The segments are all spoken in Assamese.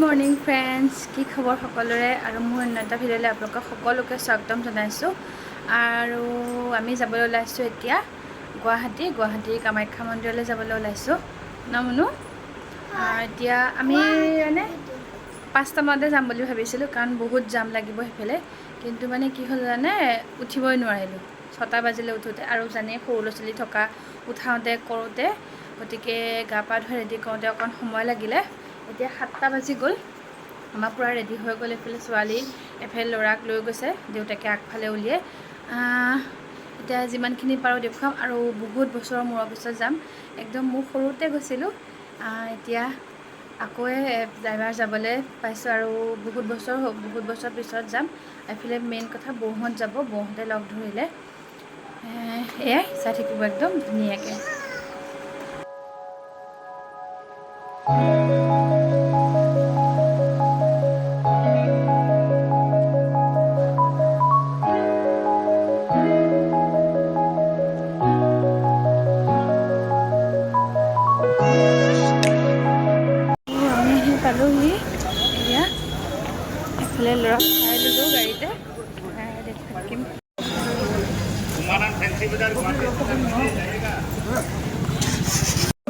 মৰ্নিং ফ্ৰেণ্ডছ, কি খবৰ সকলোৰে? আৰু মোৰ অন্য এটা ভিডিঅ'লৈ আপোনালোকক সকলোকে স্বাগতম জনাইছোঁ। আৰু আমি যাবলৈ ওলাইছোঁ এতিয়া গুৱাহাটীৰ কামাখ্যা মন্দিৰলৈ যাবলৈ ওলাইছোঁ নমনো। এতিয়া আমি মানে 5টা মানতে যাম বুলি ভাবিছিলোঁ, কাৰণ বহুত জাম লাগিব সেইফালে। কিন্তু মানে কি হ'ল জানে, উঠিবই নোৱাৰিলোঁ 6টা বাজিলে উঠোঁতে। আৰু জানে সৰু ল'ৰা ছোৱালী থকা, উঠাওঁতে কৰোঁতে, গতিকে গা পা ধুই ৰেডি কৰোঁতে অকণ সময় লাগিলে। এতিয়া 7টা বাজি গ'ল, আমাৰ পূৰা ৰেডি হৈ গ'ল। এইফালে ছোৱালী, এফালে ল'ৰাক লৈ গৈছে দেউতাকে আগফালে উলিয়াই। এতিয়া যিমানখিনি পাৰোঁ দেখুৱাম, আৰু বহুত বছৰৰ মূৰৰ পিছত যাম। একদম মোৰ সৰুতে গৈছিলোঁ, এতিয়া আকৌ ড্ৰাইভাৰ যাবলৈ পাইছোঁ, আৰু বহুত বছৰ পিছত যাম। এইফালে মেইন কথা বৌহঁত যাব, বৌহঁতে লগ ধৰিলে। এয়াই চাই থাকিব একদম ধুনীয়াকৈ। পালোহি এয়া, এফালে ল'ৰাক চাই ল'লোঁ গাড়ীতে, থাকিম।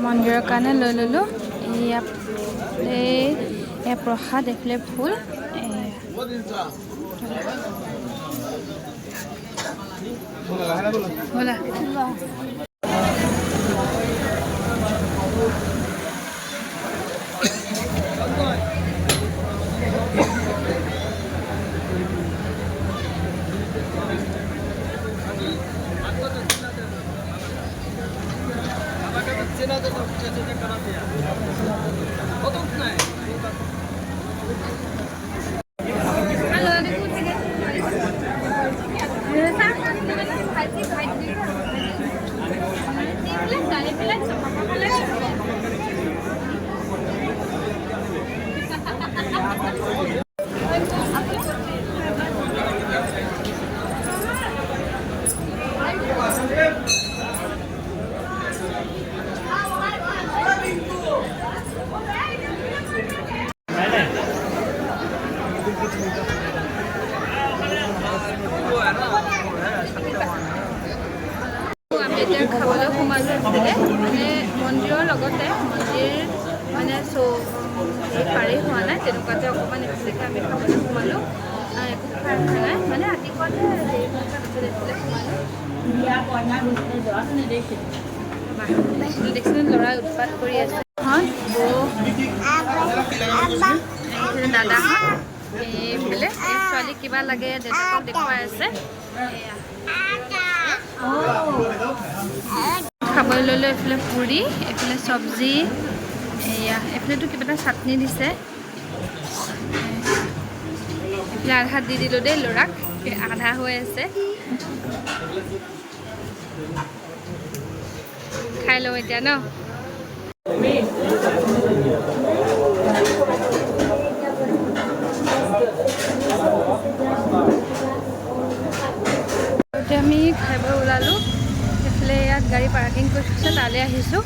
মন্দিৰৰ কাৰণে লৈ ল'লোঁ এয়া প্ৰসাদ, এইফালে ফুল। ব'লা এতিয়া খাবলৈ সোমালোঁ। মানে মন্দিৰৰ লগতে, মন্দিৰ মানে পাৰি হোৱা নাই, তেনেকুৱাতে অকণমান এফালেকে আমি খাবলৈ সোমালোঁ। একো খাই অহা নাই, মানে ৰাতিপুৱাতে এইফালে সোমালোঁ। দেখিছিলোঁ ল'ৰাই উৎপাত কৰি আছে। দাদাহঁত এইফালে এই ছোৱালী কিবা লাগে দেউতাকক দেখুৱাই আছে। খাবলৈ ল'লোঁ এইফালে পুৰি, এইফালে চব্জি, এইফালেতো কিবা এটা চাটনি দিছে। এইফালে আধাত দি দিলোঁ দেই ল'ৰাক, আধা হৈ আছে। খাই লওঁ এতিয়া ন। এতিয়া আমি খাব ওলালোঁ। সেইফালে ইয়াত গাড়ী পাৰ্কিং কৰি থৈছে, তালৈ আহিছোঁ।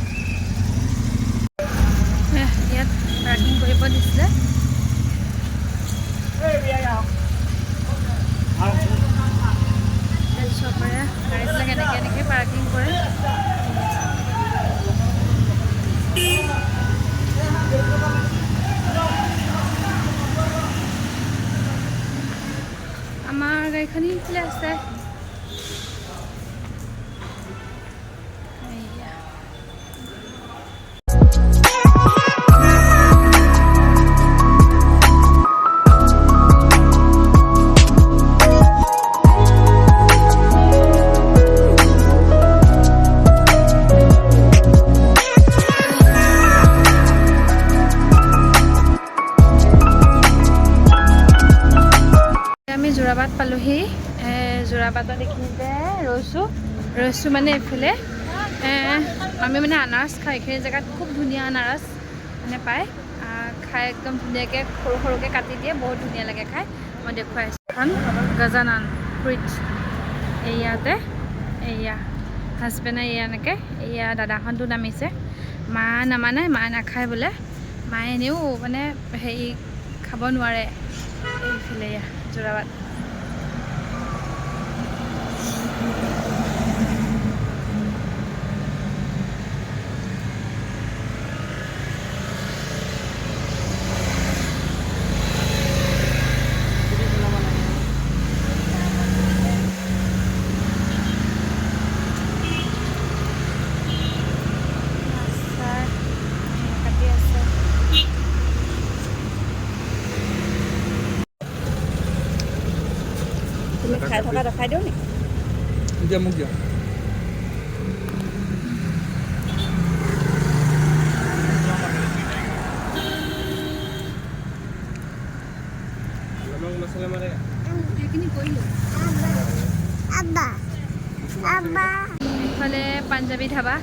ইয়াত পাৰ্কিং কৰিব দিছিলে। চবৰে গাড়ীবিলাক এনেকৈ পাৰ্কিং কৰে। আমাৰ গাড়ীখন এইফালে আছে। আমি যোৰাবাট পালোহি। যোৰাবাটত এইখিনিতে ৰৈছোঁ মানে এইফালে আমি মানে আনাৰস খাওঁ। এইখিনি জেগাত খুব ধুনীয়া আনাৰস মানে পায়, খাই একদম ধুনীয়াকৈ সৰুকৈ কাটি দিয়ে, বহুত ধুনীয়া লাগে খাই। মই দেখুৱাইছোঁ এখন গজানন ফ্ৰুইটছ। এইয়াতে হাজবেণ্ডে এনেকৈ দাদাখনটো নামিছে। মা নামানে, মা নাখায় বোলে। মায়ে এনেও মানে হেৰি খাব নোৱাৰে এইফালে যোৰাবাট তুমি খাই থকা দেখাই দিওঁ নি দিয়া মোক দিয়া মছলা মাৰে সেইখিনি কৰিলোঁ এইফালে পাঞ্জাবী ধাবা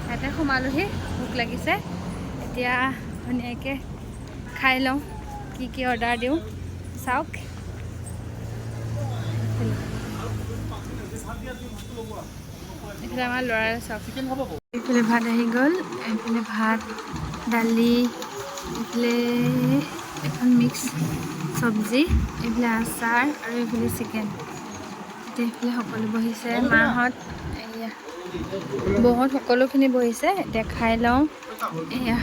ইয়াতে সোমালোহি ভোক লাগিছে এতিয়া ধুনীয়াকৈ খাই লওঁ কি অৰ্ডাৰ দিওঁ চাওক এইফালে আমাৰ ল'ৰাৰ চাওক এইফালে ভাত আহি গ'ল এইফালে ভাত দালি এইফালে এখন মিক্স চব্জি এইফালে আচাৰ আৰু এইফালে চিকেন এতিয়া এইফালে সকলো বহিছে মাহঁত এয়া বহুত সকলোখিনি বহিছে এতিয়া খাই লওঁ এয়া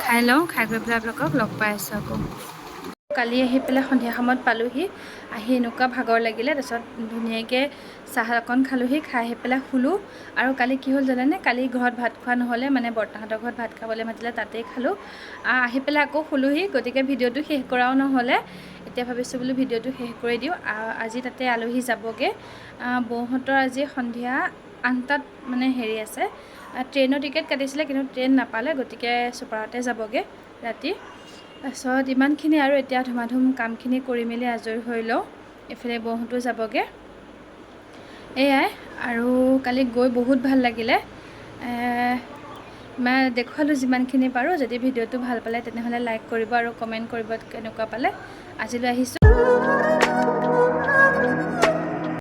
খাই লওঁ খাই গৈ পেলাই আপোনালোকক লগ পাই আছোঁ আকৌ কালি আহি পেলাই সন্ধিয়া সময়ত পালোহি আহি এনেকুৱা ভাগৰ লাগিলে তাৰপিছত ধুনীয়াকৈ চাহ অকণ খালোহি খাই আহি পেলাই শুলোঁ আৰু কালি কি হ'ল জানেনে কালি ঘৰত ভাত খোৱা নহ'লে মানে বৰ্তাহঁতৰ ঘৰত ভাত খাবলৈ মাতিলে তাতেই খালোঁ আহি পেলাই আকৌ শুলোহি গতিকে ভিডিঅ'টো শেষ কৰাও নহ'লে এতিয়া ভাবিছোঁ বোলো ভিডিঅ'টো শেষ কৰি দিওঁ আজি তাতে আলহী যাবগৈ বৌহঁতৰ আজি সন্ধিয়া 8টাত মানে হেৰি আছে ট্ৰেইনৰ টিকেট কাটিছিলে কিন্তু ট্ৰেইন নাপালে গতিকে চুপাৰতে যাবগৈ ৰাতি তাৰপিছত ইমানখিনি আৰু এতিয়া ধুমাধুম কামখিনি কৰি মেলি আজৰি হৈ লওঁ এইফালে বৌহঁতো যাবগৈ এয়াই আৰু কালি গৈ বহুত ভাল লাগিলে মই দেখুৱালোঁ যিমানখিনি পাৰোঁ যদি ভিডিঅ'টো ভাল পালে তেনেহ'লে লাইক কৰিব আৰু কমেণ্ট কৰিব কেনেকুৱা পালে আজিলৈ আহিছোঁ